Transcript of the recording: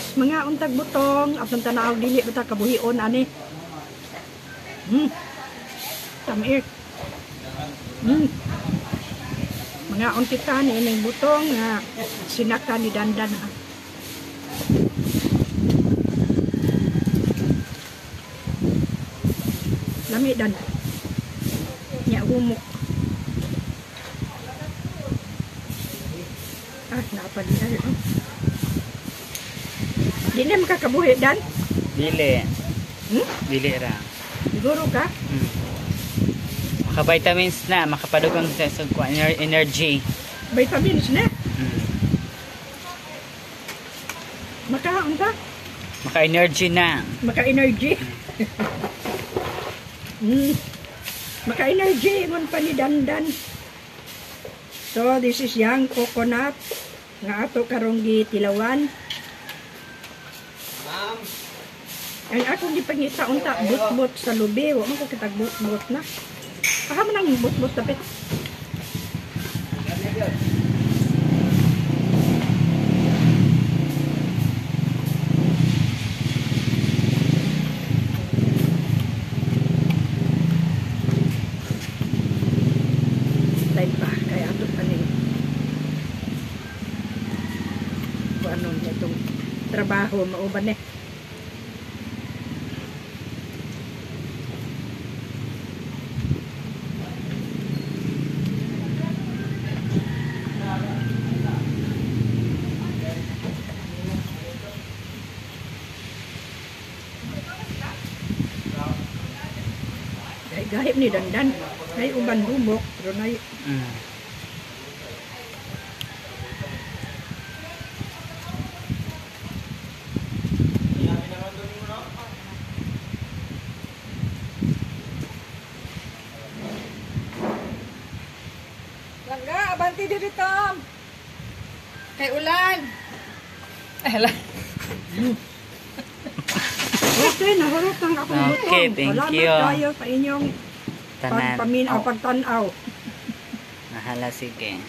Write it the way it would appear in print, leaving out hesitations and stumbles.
guys, mga untag butong atong tanaw dili bata kabuhion ani. Tamir. Mga untitan ining butong nga sinaka ni Dandan. Lami dan. Nya humok. Napadihan. Di na makakabuhi, Dan? Dili. Dili ra. Siguro ka? Maka-vitamins na, makapadugang sa energy. Vitamins na? Makaon ka? Maka-energy na. Maka-energy? Maka-energy, mon pa ni Dandan. So, this is young coconut nga ato karong gitilawan. Ang akong gipangita unta but-but sa lubi, wa man ko kitag but-but na. Aha man ang but-but tapit. Time pa kaya ato paning ano nitong trabaho mauban eh. Gahip ni Dandan, ay uban humok, pero na Langga, abanti diri Tom. Kay ulan. Hala. Okay, nahurot ang akong butong. Okay, thank you. Salamat kayo sa inyong pagtanaw. Nahala, sige.